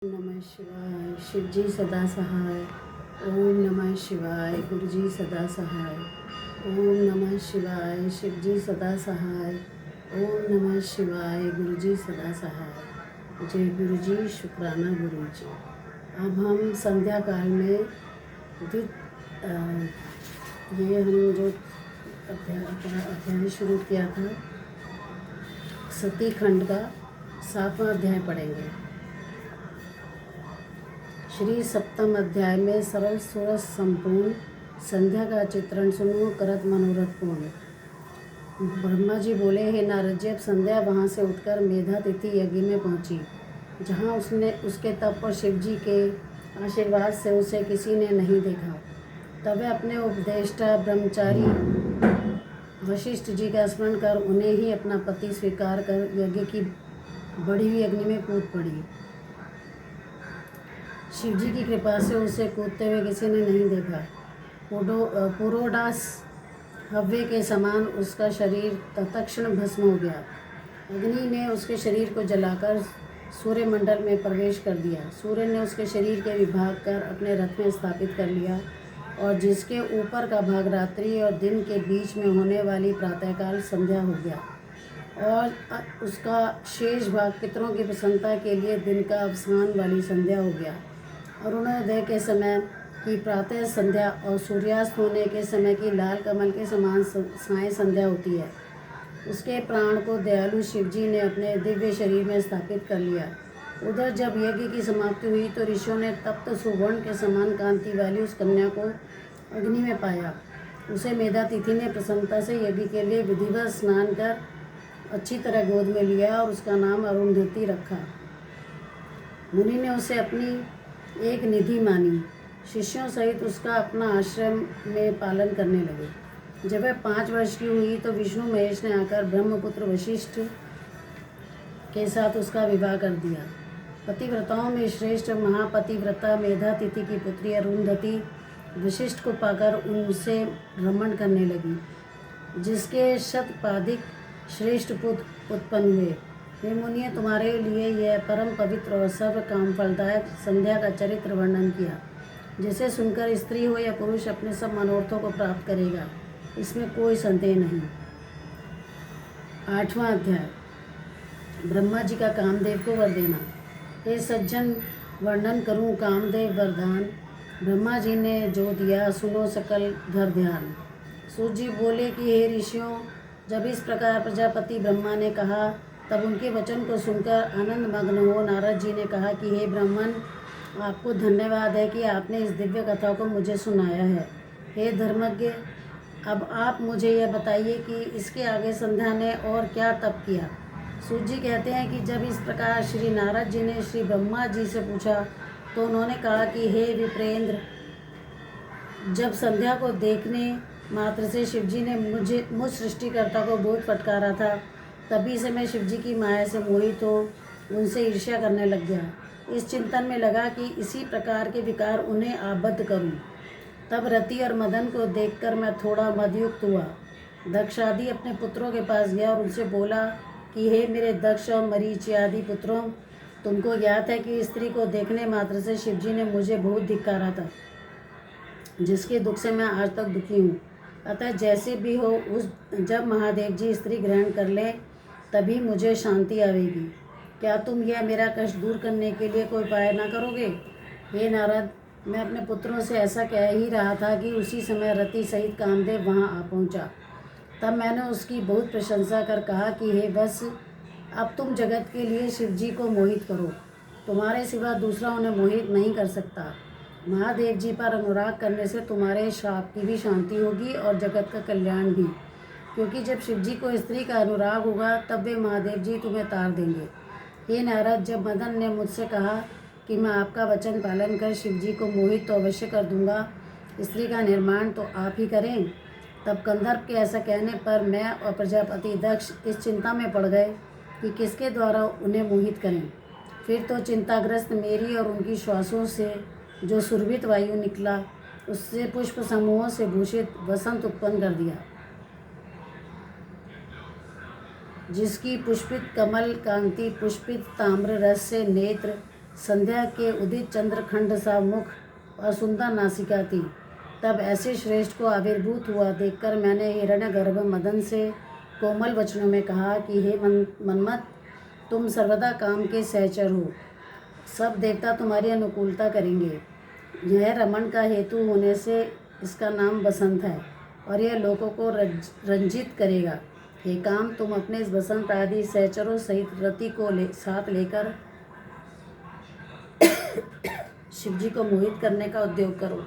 ओम नमः शिवाय। शिव जी सदा सहाय। ओम नमः शिवाय। गुरु जी सदा सहाय। ओम नमः शिवाय। शिव जी सदा सहाय। ओम नमः शिवाय। गुरु जी सदा सहाय। जय गुरु जी, शुक्राना गुरु जी। अब हम संध्या काल में ये हम जो अध्याय शुरू किया था, सती खंड का 7वां अध्याय पढ़ेंगे। श्री सप्तम अध्याय में सरल सुरस संपूर्ण संध्या का चित्रण सुनो, करत मनोरथ पूर्ण। ब्रह्मा जी बोले, हे नारद जी, अब संध्या वहाँ से उठकर मेधा तिथि यज्ञ में पहुँची, जहाँ उसने उसके तप और शिव जी के आशीर्वाद से उसे किसी ने नहीं देखा। तब वह अपने उपदेष्टा ब्रह्मचारी वशिष्ठ जी का स्मरण कर उन्हें ही अपना पति स्वीकार कर यज्ञ की बढ़ी हुई अग्नि में कूद पड़ी। शिव जी की कृपा से उसे कूदते हुए किसी ने नहीं देखा। पुरोडास हव्य के समान उसका शरीर तत्क्षण भस्म हो गया। अग्नि ने उसके शरीर को जलाकर सूर्यमंडल में प्रवेश कर दिया। सूर्य ने उसके शरीर के विभाग कर अपने रथ में स्थापित कर लिया, और जिसके ऊपर का भाग रात्रि और दिन के बीच में होने वाली प्रातःकाल संध्या हो गया, और उसका शेष भाग पितरों की प्रसन्नता के लिए दिन का अवसान वाली संध्या हो गया। अरुणोदय के समय की प्रातः संध्या और सूर्यास्त होने के समय की लाल कमल के समान साय संध्या होती है। उसके प्राण को दयालु शिव जी ने अपने दिव्य शरीर में स्थापित कर लिया। उधर जब यज्ञ की समाप्ति हुई तो ऋषियों ने तप्त सुवर्ण के समान कांति वाली उस कन्या को अग्नि में पाया। उसे मेधा तिथि ने प्रसन्नता से यज्ञ के लिए विधिवत स्नान कर अच्छी तरह गोद में लिया और उसका नाम अरुंधति रखा। मुनि ने उसे अपनी एक निधि मानी। शिष्यों सहित उसका अपना आश्रम में पालन करने लगे। जब वह 5 वर्ष की हुई तो विष्णु महेश ने आकर ब्रह्मपुत्र वशिष्ठ के साथ उसका विवाह कर दिया। पतिव्रताओं में श्रेष्ठ महापतिव्रता मेधा तिथि की पुत्री अरुंधति वशिष्ठ को पाकर उनसे रमण करने लगी, जिसके शतपाधिक श्रेष्ठ पुत्र उत्पन्न हुए। हे मुनिये, तुम्हारे लिए यह परम पवित्र और सर्व काम फलदायक संध्या का चरित्र वर्णन किया, जिसे सुनकर स्त्री हो या पुरुष अपने सब मनोरथों को प्राप्त करेगा, इसमें कोई संदेह नहीं। 8वां अध्याय, ब्रह्मा जी का कामदेव को वर देना। हे सज्जन, वर्णन करूं कामदेव वरदान। ब्रह्मा जी ने जो दिया, सुनो सकल धर ध्यान। सूर्य जी बोले कि हे ऋषियों, जब इस प्रकार प्रजापति ब्रह्मा ने कहा, तब उनके वचन को सुनकर आनंद मग्न हो नारद जी ने कहा कि हे ब्राह्मण, आपको धन्यवाद है कि आपने इस दिव्य कथा को मुझे सुनाया है। हे धर्मज्ञ, अब आप मुझे यह बताइए कि इसके आगे संध्या ने और क्या तप किया। सूर्य जी कहते हैं कि जब इस प्रकार श्री नारद जी ने श्री ब्रह्मा जी से पूछा, तो उन्होंने कहा कि हे विप्रेंद्र, जब संध्या को देखने मात्र से शिव जी ने मुझ सृष्टिकर्ता को बहुत फटकारा था, तभी से मैं शिव जी की माया से मोहित हो उनसे ईर्ष्या करने लग गया। इस चिंतन में लगा कि इसी प्रकार के विकार उन्हें आबद्ध करूं। तब रति और मदन को देखकर मैं थोड़ा मदयुक्त हुआ। दक्ष आदि अपने पुत्रों के पास गया और उनसे बोला कि हे मेरे दक्ष और मरीचि आदि पुत्रों, तुमको ज्ञात है कि स्त्री को देखने मात्र से शिव जी ने मुझे बहुत धिक्कारा था, जिसके दुख से मैं आज तक दुखी हूँ। अतः जैसे भी हो, जब महादेव जी स्त्री ग्रहण कर लें तभी मुझे शांति आवेगी। क्या तुम यह मेरा कष्ट दूर करने के लिए कोई उपाय न करोगे? हे नारद, मैं अपने पुत्रों से ऐसा कह ही रहा था कि उसी समय रति सहित कामदेव वहाँ आ पहुँचा। तब मैंने उसकी बहुत प्रशंसा कर कहा कि हे बस, अब तुम जगत के लिए शिव जी को मोहित करो। तुम्हारे सिवा दूसरा उन्हें मोहित नहीं कर सकता। महादेव जी पर अनुराग करने से तुम्हारे श्राप की भी शांति होगी और जगत का कल्याण भी, क्योंकि जब शिव जी को स्त्री का अनुराग होगा तब वे महादेव जी तुम्हें तार देंगे। हे नारद, जब मदन ने मुझसे कहा कि मैं आपका वचन पालन कर शिव जी को मोहित तो अवश्य कर दूंगा, स्त्री का निर्माण तो आप ही करें, तब कंदर्प के ऐसा कहने पर मैं और प्रजापति दक्ष इस चिंता में पड़ गए कि किसके द्वारा उन्हें मोहित करें। फिर तो चिंताग्रस्त मेरी और उनकी श्वासों से जो सुरभित वायु निकला, उससे पुष्प समूहों से भूषित वसंत उत्पन्न कर दिया, जिसकी पुष्पित कमल कांति पुष्पित ताम्र रस से नेत्र संध्या के उदित चंद्रखंड सा मुख और सुंदर नासिका थी। तब ऐसे श्रेष्ठ को आविर्भूत हुआ देखकर मैंने हिरण्यगर्भ मदन से कोमल वचनों में कहा कि हे मन्मथ, तुम सर्वदा काम के सहचर हो, सब देवता तुम्हारी अनुकूलता करेंगे। यह रमण का हेतु होने से इसका नाम बसंत है और यह लोगों को रंजित करेगा। हे काम, तुम अपने इस बसंत आदि सहचरों सहित रति को साथ लेकर शिवजी को मोहित करने का उद्योग करो।